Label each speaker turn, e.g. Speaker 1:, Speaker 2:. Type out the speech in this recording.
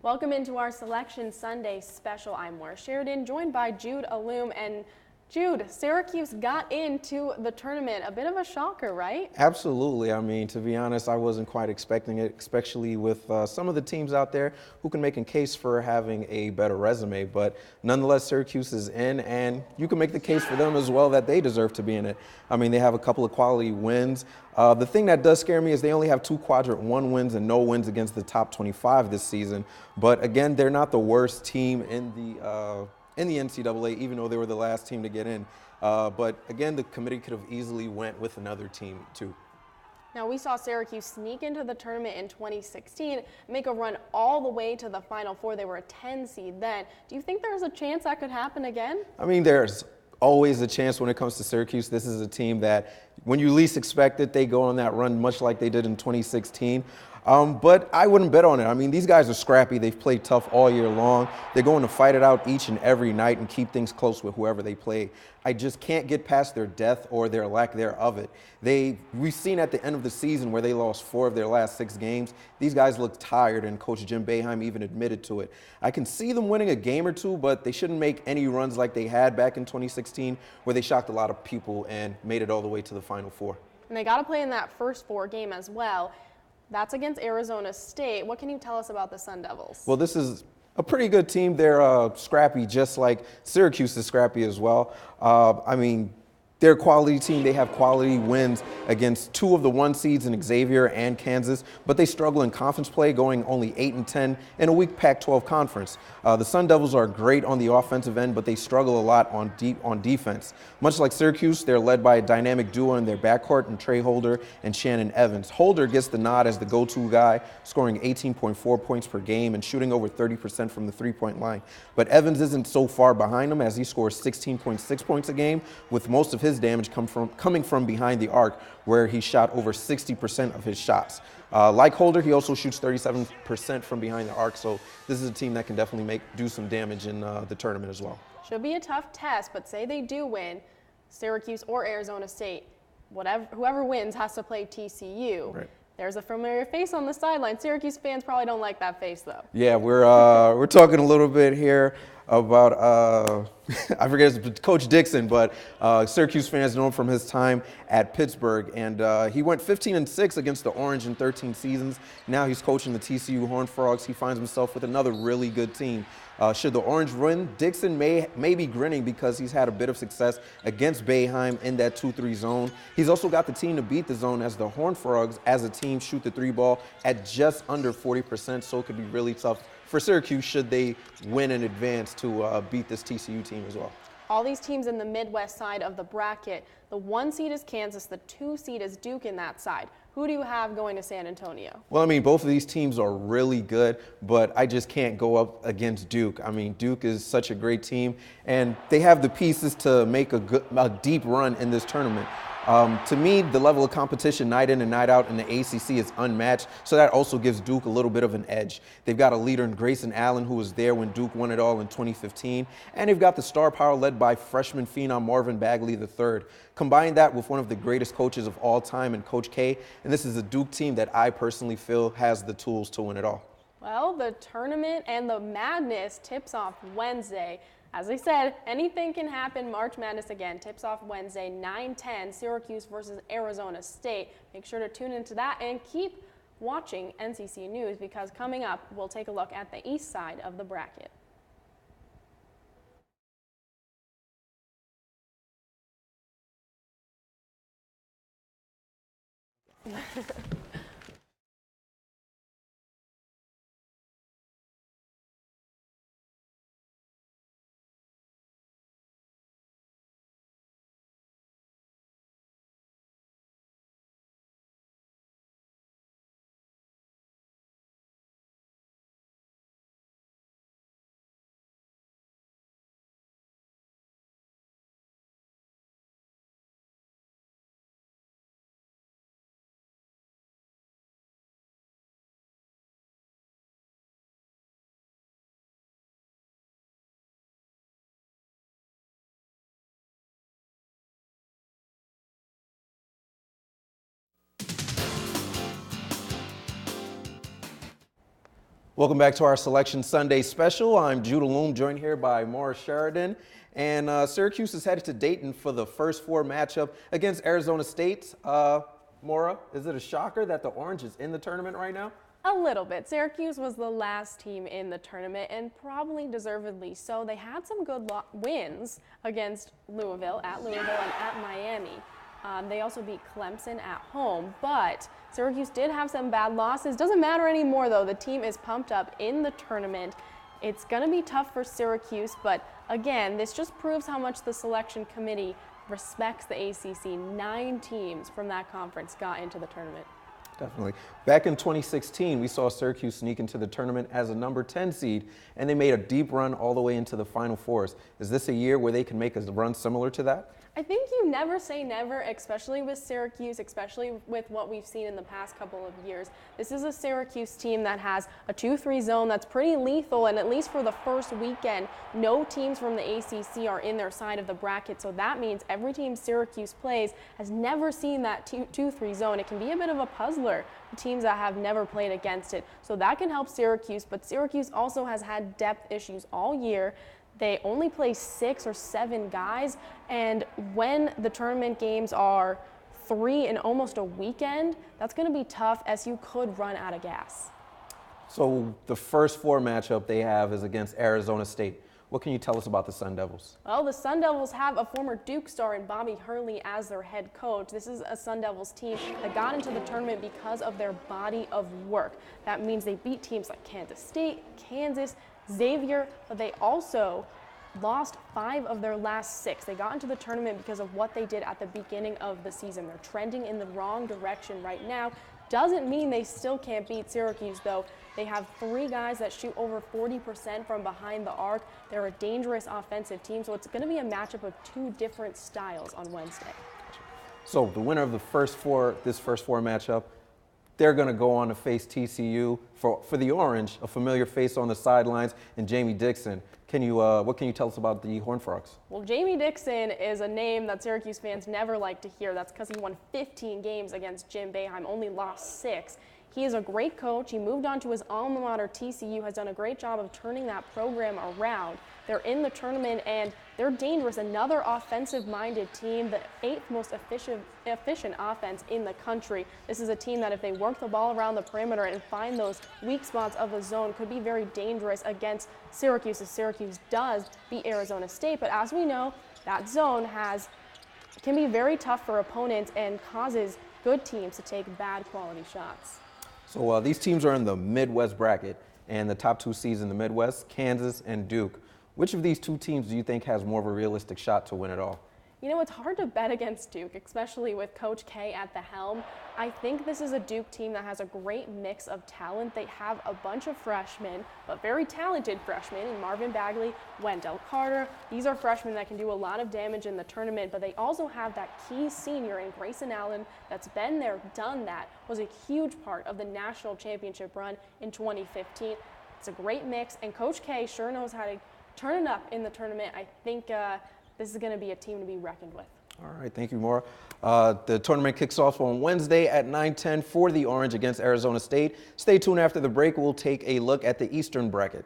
Speaker 1: Welcome into our Selection Sunday special. I'm Maura Sheridan, joined by Jude Allume. And Jude, Syracuse got into the tournament. A bit of a shocker, right?
Speaker 2: Absolutely. I mean, to be honest, I wasn't quite expecting it, especially with some of the teams out there who can make a case for having a better resume. But nonetheless, Syracuse is in, and you can make the case for them as well that they deserve to be in it. I mean, they have a couple of quality wins. The thing that does scare me is they only have 2 quadrant 1 wins and no wins against the top 25 this season. But again, they're not the worst team in the NCAA, even though they were the last team to get in. But again, the committee could have easily went with another team too.
Speaker 1: Now, we saw Syracuse sneak into the tournament in 2016, make a run all the way to the Final Four. They were a 10 seed then. Do you think there's a chance that could happen again?
Speaker 2: I mean, there's always a chance when it comes to Syracuse. This is a team that, when you least expect it, they go on that run much like they did in 2016. But I wouldn't bet on it. I mean, these guys are scrappy. They've played tough all year long. They're going to fight it out each and every night and keep things close with whoever they play. I just can't get past their depth or their lack thereof it. We've seen at the end of the season where they lost 4 of their last 6 games. These guys look tired, and Coach Jim Boeheim even admitted to it. I can see them winning a game or two, but they shouldn't make any runs like they had back in 2016, where they shocked a lot of people and made it all the way to the Final Four.
Speaker 1: And they got to play in that first 4 game as well. That's against Arizona State. What can you tell us about the Sun Devils?
Speaker 2: Well, this is a pretty good team. They're scrappy, just like Syracuse is scrappy as well. I mean, they're a quality team. They have quality wins against 2 of the 1 seeds in Xavier and Kansas, but they struggle in conference play, going only 8-10 in a weak Pac-12 conference. The Sun Devils are great on the offensive end, but they struggle a lot on defense. Much like Syracuse, they're led by a dynamic duo in their backcourt in Trey Holder and Shannon Evans. Holder gets the nod as the go-to guy, scoring 18.4 points per game and shooting over 30% from the three-point line. But Evans isn't so far behind him, as he scores 16.6 points a game, with most of his damage coming from behind the arc, where he shot over 60% of his shots. Like Holder, he also shoots 37% from behind the arc, so this is a team that can definitely do some damage in the tournament as well.
Speaker 1: Should be a tough test, but say they do win, Syracuse or Arizona State, whoever wins has to play TCU. Right. There's a familiar face on the sideline. Syracuse fans probably don't like that face, though.
Speaker 2: Yeah, we're talking a little bit here about I forget it's Coach Dixon, but Syracuse fans know him from his time at Pittsburgh, and he went 15-6 against the Orange in 13 seasons. Now he's coaching the TCU Horned Frogs. He finds himself with another really good team. Should the Orange win, Dixon may be grinning because he's had a bit of success against Boeheim in that 2-3 zone. He's also got the team to beat the zone, as the Horned Frogs, as a team, shoot the 3 ball at just under 40%, so it could be really tough for Syracuse should they win in advance to beat this TCU team as well.
Speaker 1: All these teams in the Midwest side of the bracket, the 1 seed is Kansas, the 2 seed is Duke in that side. Who do you have going to San Antonio?
Speaker 2: Well, I mean, both of these teams are really good, but I just can't go up against Duke. I mean, Duke is such a great team, and they have the pieces to make a deep run in this tournament. To me, the level of competition night in and night out in the ACC is unmatched, so that also gives Duke a little bit of an edge. They've got a leader in Grayson Allen, who was there when Duke won it all in 2015, and they've got the star power led by freshman phenom Marvin Bagley III. Combine that with one of the greatest coaches of all time in Coach K, and this is a Duke team that I personally feel has the tools to win it all.
Speaker 1: Well, the tournament and the madness tips off Wednesday. As I said, anything can happen. March Madness again tips off Wednesday, 9-10, Syracuse versus Arizona State. Make sure to tune into that and keep watching NCC News, because coming up, we'll take a look at the east side of the bracket.
Speaker 2: Welcome back to our Selection Sunday special. I'm Jude Allume, joined here by Maura Sheridan. And Syracuse is headed to Dayton for the first four matchup against Arizona State. Maura, is it a shocker that the Orange is in the tournament right now?
Speaker 1: A little bit. Syracuse was the last team in the tournament, and probably deservedly so. They had some good wins against Louisville, and at Miami. They also beat Clemson at home, but Syracuse did have some bad losses. Doesn't matter anymore, though. The team is pumped up in the tournament. It's going to be tough for Syracuse, but again, this just proves how much the selection committee respects the ACC. 9 teams from that conference got into the tournament.
Speaker 2: Definitely. Back in 2016, we saw Syracuse sneak into the tournament as a number 10 seed, and they made a deep run all the way into the Final Fours. Is this a year where they can make a run similar to that?
Speaker 1: I think you never say never, especially with Syracuse, especially with what we've seen in the past couple of years. This is a Syracuse team that has a 2-3 zone that's pretty lethal, and at least for the first weekend, no teams from the ACC are in their side of the bracket. So that means every team Syracuse plays has never seen that 2-3 zone. It can be a bit of a puzzler for teams that have never played against it. So that can help Syracuse, but Syracuse also has had depth issues all year. They only play 6 or 7 guys, and when the tournament games are 3 in almost a weekend, that's going to be tough as you could run out of gas.
Speaker 2: So the first 4 matchup they have is against Arizona State. What can you tell us about the Sun Devils?
Speaker 1: Well, the Sun Devils have a former Duke star in Bobby Hurley as their head coach. This is a Sun Devils team that got into the tournament because of their body of work. That means they beat teams like Kansas State, Kansas, Xavier, but they also lost 5 of their last 6. They got into the tournament because of what they did at the beginning of the season. They're trending in the wrong direction right now. Doesn't mean they still can't beat Syracuse, though. They have 3 guys that shoot over 40% from behind the arc. They're a dangerous offensive team, so it's going to be a matchup of 2 different styles on Wednesday.
Speaker 2: So the winner of this first 4 matchup, they're going to go on to face TCU. For the Orange, a familiar face on the sidelines, and Jamie Dixon. What can you tell us about the Horned Frogs?
Speaker 1: Well, Jamie Dixon is a name that Syracuse fans never like to hear. That's because he won 15 games against Jim Boeheim, only lost 6. He is a great coach. He moved on to his alma mater, TCU, has done a great job of turning that program around. They're in the tournament, and they're dangerous. Another offensive-minded team, the 8th most efficient offense in the country. This is a team that if they work the ball around the perimeter and find those weak spots of the zone, could be very dangerous against Syracuse, as Syracuse does beat Arizona State. But as we know, that zone can be very tough for opponents and causes good teams to take bad quality shots.
Speaker 2: So these teams are in the Midwest bracket, and the top 2 seeds in the Midwest, Kansas and Duke. Which of these 2 teams do you think has more of a realistic shot to win it all?
Speaker 1: You know, it's hard to bet against Duke, especially with Coach K at the helm. I think this is a Duke team that has a great mix of talent. They have a bunch of freshmen, but very talented freshmen, in Marvin Bagley, Wendell Carter. These are freshmen that can do a lot of damage in the tournament, but they also have that key senior in Grayson Allen that's been there, done that, was a huge part of the national championship run in 2015. It's a great mix, and Coach K sure knows how to turn it up in the tournament. I think this is going to be a team to be reckoned with.
Speaker 2: All right, thank you, Maura. The tournament kicks off on Wednesday at 9:10 for the Orange against Arizona State. Stay tuned after the break. We'll take a look at the Eastern bracket.